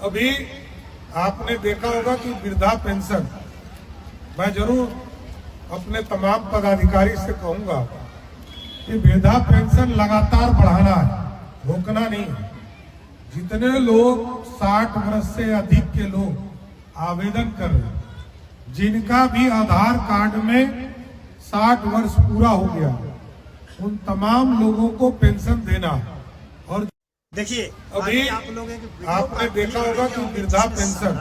अभी आपने देखा होगा कि वृद्धा पेंशन, मैं जरूर अपने तमाम पदाधिकारी से कहूंगा कि वृद्धा पेंशन लगातार बढ़ाना है, रोकना नहीं है। जितने लोग 60 वर्ष से अधिक के लोग आवेदन कर रहे हैं, जिनका भी आधार कार्ड में 60 वर्ष पूरा हो गया, उन तमाम लोगों को पेंशन देना। और देखिए अभी आप लोग आपने देखा होगा कि वृद्धा पेंशन,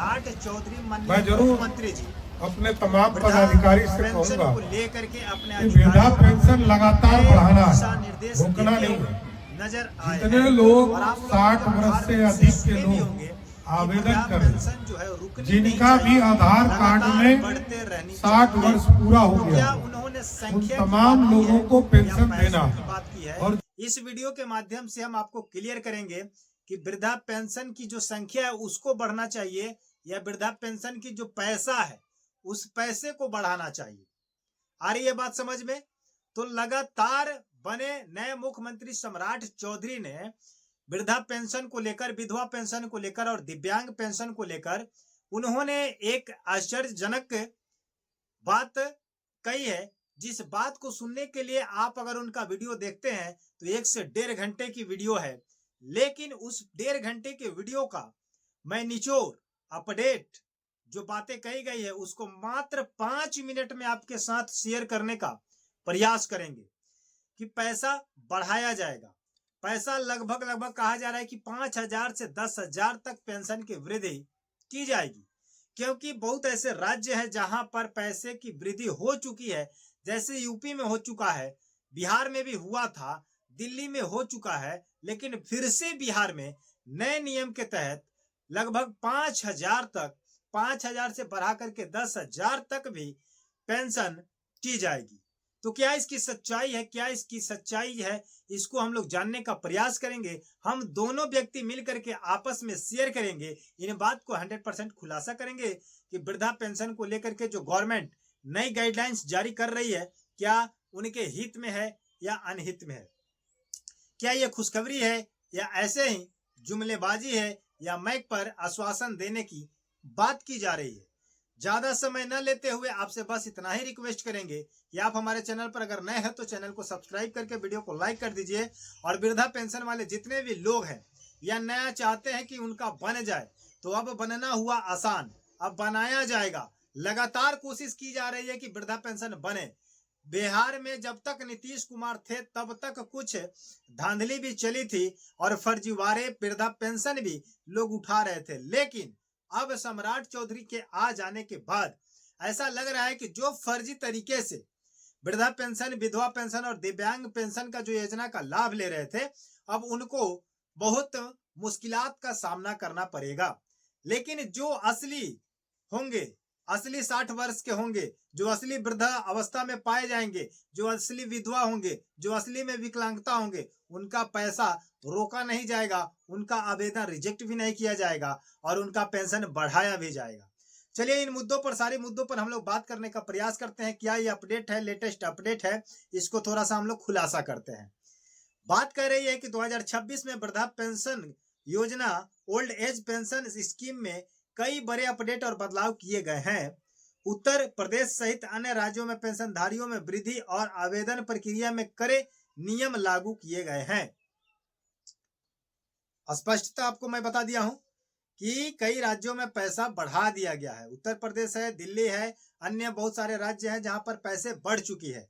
मैं जरूर मंत्री जी अपने तमाम पदाधिकारी से कहूंगा को लेकर के अपने कि वृद्धा पेंशन लगातार बढ़ाना है, निर्देश रोकना नहीं है। नजर आए जितने लोग और आप लोग 60 वर्ष से अधिक के भी लोग होंगे आवेदन कर रहे पेंशन हैं, जो है रुकनी जिनका नहीं भी चाहिए, आधार कार्ड लगातार में बढ़ते रहनी 60 चाहिए। वर्ष पूरा हो तो गया, क्या उन्होंने उन संख्या की तमाम बात की लोगों है को या पेंशन पैसों देना। की बात की है? और इस वीडियो के माध्यम से हम आपको क्लियर करेंगे कि वृद्धा पेंशन की जो संख्या है उसको बढ़ना चाहिए या वृद्धा पेंशन की जो पैसा है उस पैसे को बढ़ाना चाहिए। आ रही है बात समझ में? तो लगातार बने नए मुख्यमंत्री सम्राट चौधरी ने वृद्धा पेंशन को लेकर, विधवा पेंशन को लेकर और दिव्यांग पेंशन को लेकर उन्होंने एक आश्चर्यजनक बात कही है, जिस बात को सुनने के लिए आप अगर उनका वीडियो देखते हैं तो 1 से 1.5 घंटे की वीडियो है, लेकिन उस 1.5 घंटे के वीडियो का मैं निचोड़ अपडेट जो बातें कही गई है उसको मात्र 5 मिनट में आपके साथ शेयर करने का प्रयास करेंगे कि पैसा बढ़ाया जाएगा। पैसा लगभग कहा जा रहा है कि 5,000 से 10,000 तक पेंशन की वृद्धि की जाएगी, क्योंकि बहुत ऐसे राज्य हैं जहां पर पैसे की वृद्धि हो चुकी है, जैसे यूपी में हो चुका है, बिहार में भी हुआ था, दिल्ली में हो चुका है, लेकिन फिर से बिहार में नए नियम के तहत लगभग 5,000 से बढ़ा करके 10,000 तक भी पेंशन की जाएगी। तो क्या इसकी सच्चाई है, क्या इसकी सच्चाई है, इसको हम लोग जानने का प्रयास करेंगे। हम दोनों व्यक्ति मिलकर के आपस में शेयर करेंगे, इन बात को 100% खुलासा करेंगे कि वृद्धा पेंशन को लेकर के जो गवर्नमेंट नई गाइडलाइंस जारी कर रही है, क्या उनके हित में है या अनहित में है, क्या यह खुशखबरी है या ऐसे ही जुमलेबाजी है या माइक पर आश्वासन देने की बात की जा रही है। ज्यादा समय न लेते हुए आपसे बस इतना ही रिक्वेस्ट करेंगे कि आप हमारे चैनल पर अगर नए हैं तो चैनल को सब्सक्राइब करके वीडियो को लाइक कर दीजिए। और वृद्धा पेंशन वाले जितने भी लोग हैं या नया चाहते हैं कि उनका बन जाए, तो अब बनना हुआ आसान, अब बनाया जाएगा। लगातार कोशिश की जा रही है कि वृद्धा पेंशन बने। बिहार में जब तक नीतीश कुमार थे तब तक कुछ धांधली भी चली थी और फर्जीवाड़े वृद्धा पेंशन भी लोग उठा रहे थे, लेकिन अब सम्राट चौधरी के आ जाने के बाद ऐसा लग रहा है कि जो फर्जी तरीके से वृद्धा पेंशन, विधवा पेंशन और दिव्यांग पेंशन का जो योजना का लाभ ले रहे थे, अब उनको बहुत मुश्किलात का सामना करना पड़ेगा। लेकिन जो असली होंगे, असली 60 वर्ष के होंगे, जो असली वृद्धा अवस्था में पाए जाएंगे, जो असली विधवा होंगे, जो असली में विकलांगता होंगे, उनका पैसा रोका नहीं जाएगा, उनका आवेदन रिजेक्ट भी नहीं किया जाएगा और उनका पेंशन बढ़ाया भी जाएगा। चलिए इन मुद्दों पर, सारे मुद्दों पर हम लोग बात करने का प्रयास करते हैं। क्या ये अपडेट है, लेटेस्ट अपडेट है, इसको थोड़ा सा हम लोग खुलासा करते हैं। बात कर रही है कि 2026 में वृद्धा पेंशन योजना, ओल्ड एज पेंशन स्कीम में कई बड़े अपडेट और बदलाव किए गए हैं। उत्तर प्रदेश सहित अन्य राज्यों में पेंशनधारियों में वृद्धि और आवेदन प्रक्रिया में कड़े नियम लागू किए गए हैं। स्पष्टता आपको मैं बता दिया हूं कि कई राज्यों में पैसा बढ़ा दिया गया है। उत्तर प्रदेश है, दिल्ली है, अन्य बहुत सारे राज्य हैं जहां पर पैसे बढ़ चुकी है।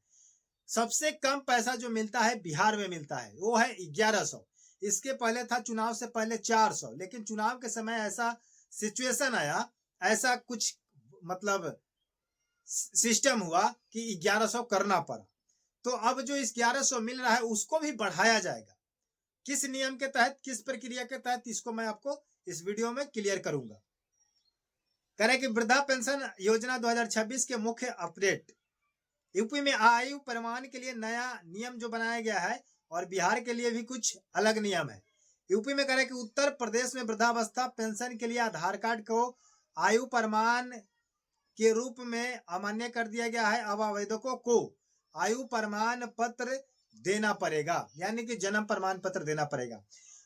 सबसे कम पैसा जो मिलता है बिहार में मिलता है, वो है 1100। इसके पहले था, चुनाव से पहले 400, लेकिन चुनाव के समय ऐसा सिचुएशन आया, ऐसा कुछ मतलब सिस्टम हुआ कि 1100 करना पड़ा। तो अब जो इस 1100 मिल रहा है उसको भी बढ़ाया जाएगा। किस नियम के तहत, किस प्रक्रिया के तहत, इसको मैं आपको इस वीडियो में क्लियर करूंगा। कह रहे कि वृद्धा पेंशन योजना 2026 के मुख्य अपडेट। यूपी में आयु प्रमाण के लिए नया नियम जो बनाया गया है और बिहार के लिए भी कुछ अलग नियम है। यूपी में कह रहे कि उत्तर प्रदेश में वृद्धावस्था पेंशन के लिए आधार कार्ड को आयु प्रमाण के रूप में अमान्य कर दिया गया है। अब आवेदकों को आयु प्रमाण पत्र देना पड़ेगा, यानी कि जन्म प्रमाण पत्र देना पड़ेगा।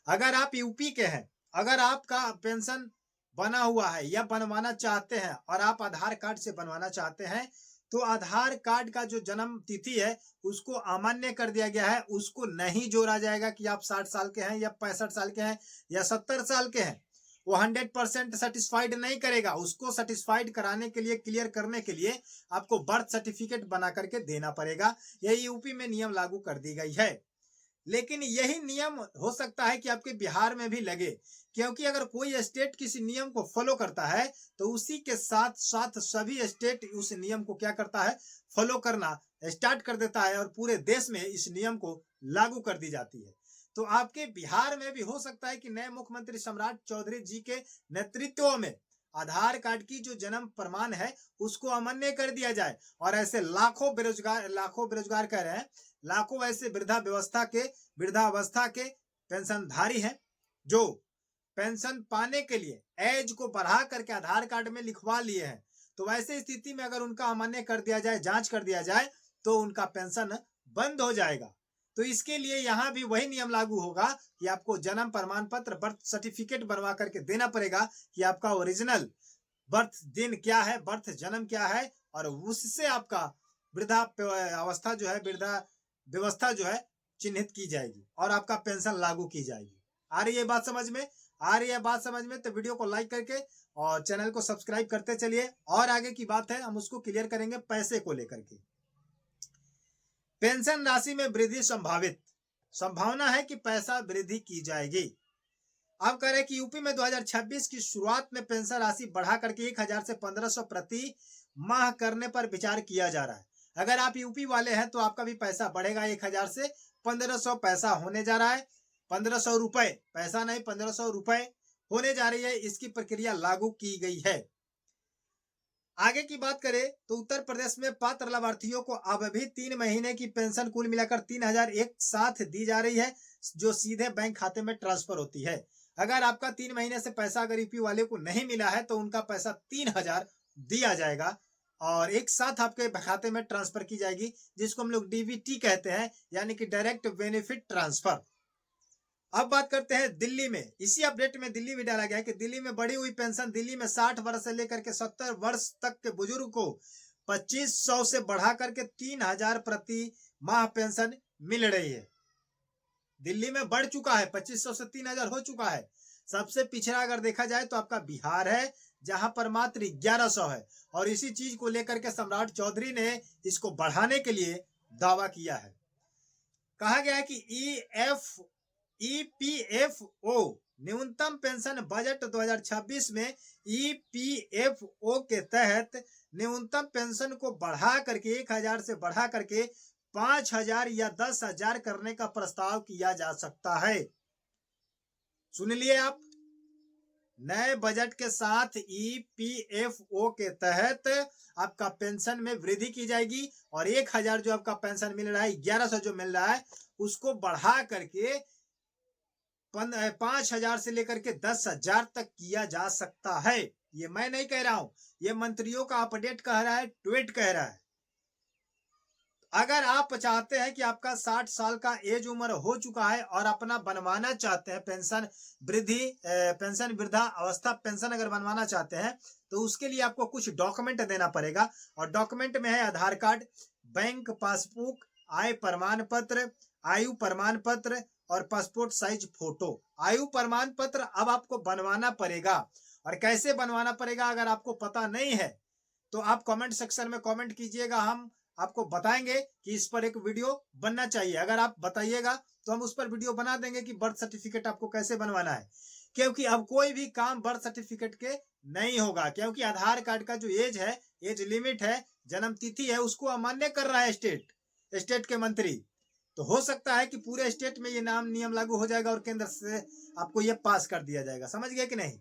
अगर आप यूपी के हैं, अगर आपका पेंशन बना हुआ है या बनवाना चाहते हैं और आप आधार कार्ड से बनवाना चाहते हैं, तो आधार कार्ड का जो जन्म तिथि है उसको अमान्य कर दिया गया है। उसको नहीं जोड़ा जाएगा कि आप 60 साल के हैं या 65 साल के हैं या 70 साल के हैं। वो 100% सेटिस्फाइड नहीं करेगा। उसको सेटिस्फाइड कराने के लिए, क्लियर करने के लिए आपको बर्थ सर्टिफिकेट बना करके देना पड़ेगा। यही यूपी में नियम लागू कर दी गई है। लेकिन यही नियम हो सकता है कि आपके बिहार में भी लगे, क्योंकि अगर कोई स्टेट किसी नियम को फॉलो करता है तो उसी के साथ साथ सभी स्टेट उस नियम को क्या करता है, फॉलो करना स्टार्ट कर देता है और पूरे देश में इस नियम को लागू कर दी जाती है। तो आपके बिहार में भी हो सकता है कि नए मुख्यमंत्री सम्राट चौधरी जी के नेतृत्व में आधार कार्ड की जो जन्म प्रमाण है उसको अमान्य कर दिया जाए। और ऐसे लाखों बेरोजगार कह रहे हैं, लाखों ऐसे वृद्धावस्था के पेंशनधारी हैं जो पेंशन पाने के लिए एज को बढ़ा करके आधार कार्ड में लिखवा लिए हैं। तो वैसे स्थिति में अगर उनका अमान्य कर दिया जाए, जांच कर दिया जाए, तो उनका पेंशन बंद हो जाएगा। तो इसके लिए यहाँ भी वही नियम लागू होगा कि आपको जन्म प्रमाण पत्र, बर्थ सर्टिफिकेट बनवा करके देना पड़ेगा कि आपका ओरिजिनल बर्थ दिन क्या है, बर्थ जन्म क्या है, और उससे आपका वृद्धावस्था जो है, वृद्धा व्यवस्था जो है चिन्हित की जाएगी और आपका पेंशन लागू की जाएगी। आ रही है बात समझ में? आ रही है बात समझ में? तो वीडियो को लाइक करके और चैनल को सब्सक्राइब करते चलिए। और आगे की बात है, हम उसको क्लियर करेंगे पैसे को लेकर के। पेंशन राशि में वृद्धि संभावना है कि पैसा वृद्धि की जाएगी। अब कह रहे हैं कि यूपी में 2026 की शुरुआत में पेंशन राशि बढ़ा करके 1000 से 1500 प्रति माह करने पर विचार किया जा रहा है। अगर आप यूपी वाले हैं तो आपका भी पैसा बढ़ेगा, 1000 से 1500 पैसा होने जा रहा है। 1500 रुपए, पैसा नहीं, 1500 रुपए होने जा रही है। इसकी प्रक्रिया लागू की गई है। आगे की बात करें तो उत्तर प्रदेश में पात्र लाभार्थियों को अब भी 3 महीने की पेंशन कुल मिलाकर 3000 एक साथ दी जा रही है, जो सीधे बैंक खाते में ट्रांसफर होती है। अगर आपका 3 महीने से पैसा अगर यूपी वाले को नहीं मिला है तो उनका पैसा 3000 दिया जाएगा और एक साथ आपके खाते में ट्रांसफर की जाएगी, जिसको हम लोग डीबीटी कहते हैं, यानी कि डायरेक्ट बेनिफिट ट्रांसफर। अब बात करते हैं दिल्ली में। इसी अपडेट में दिल्ली भी डाला गया है कि दिल्ली में बढ़ी हुई पेंशन। दिल्ली में 60 वर्ष से लेकर के 70 वर्ष तक के बुजुर्ग को 2500 से बढ़ा करके 3000 प्रति माह पेंशन मिल रही है। दिल्ली में बढ़ चुका है, 2500 से 3000 हो चुका है। सबसे पिछड़ा अगर देखा जाए तो आपका बिहार है, जहां पर मात्र 1100 है। और इसी चीज को लेकर के सम्राट चौधरी ने इसको बढ़ाने के लिए दावा किया है। कहा गया है कि ईपीएफओ न्यूनतम पेंशन बजट 2026 में ईपीएफओ के तहत न्यूनतम पेंशन को बढ़ा करके 1000 से बढ़ा करके 5000 या 10000 करने का प्रस्ताव किया जा सकता है। सुन लिए आप? नए बजट के साथ ईपीएफओ के तहत आपका पेंशन में वृद्धि की जाएगी और 1000 जो आपका पेंशन मिल रहा है, 1100 जो मिल रहा है, उसको बढ़ा करके 5000 से लेकर के 10000 तक किया जा सकता है। ये मैं नहीं कह रहा हूं, ये मंत्रियों का अपडेट कह रहा है, ट्वीट कह रहा है। अगर आप चाहते हैं कि आपका 60 साल का एज उम्र हो चुका है और अपना बनवाना चाहते हैं पेंशन वृद्धा अवस्था पेंशन अगर बनवाना चाहते हैं, तो उसके लिए आपको कुछ डॉक्यूमेंट देना पड़ेगा। और डॉक्यूमेंट में है आधार कार्ड, बैंक पासबुक, आय प्रमाण पत्र, आयु प्रमाण पत्र और पासपोर्ट साइज फोटो। आयु प्रमाण पत्र अब आपको बनवाना पड़ेगा। और कैसे बनवाना पड़ेगा अगर आपको पता नहीं है तो आप कमेंट सेक्शन में कमेंट कीजिएगा, हम आपको बताएंगे कि इस पर एक वीडियो बनना चाहिए। अगर आप बताइएगा तो हम उस पर वीडियो बना देंगे कि बर्थ सर्टिफिकेट आपको कैसे बनवाना है। क्योंकि अब कोई भी काम बर्थ सर्टिफिकेट के नहीं होगा, क्योंकि आधार कार्ड का जो एज है, एज लिमिट है, जन्म तिथि है, उसको अमान्य कर रहा है स्टेट के मंत्री। तो हो सकता है कि पूरे स्टेट में ये नियम लागू हो जाएगा और केंद्र से आपको ये पास कर दिया जाएगा। समझ गए कि नहीं?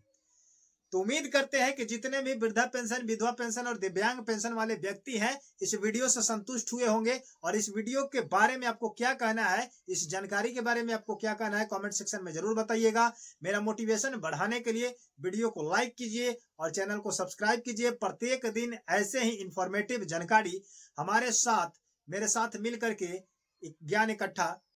तो उम्मीद करते हैं कि जितने भी वृद्धा पेंशन, विधवा पेंशन और दिव्यांग पेंशन वाले व्यक्ति हैं, इस वीडियो से संतुष्ट हुए होंगे। और इस वीडियो के बारे में आपको क्या कहना है, इस जानकारी के बारे में आपको क्या कहना है, कमेंट सेक्शन में जरूर बताइएगा। मेरा मोटिवेशन बढ़ाने के लिए वीडियो को लाइक कीजिए और चैनल को सब्सक्राइब कीजिए। प्रत्येक दिन ऐसे ही इंफॉर्मेटिव जानकारी हमारे साथ, मेरे साथ मिल करके ज्ञान इकट्ठा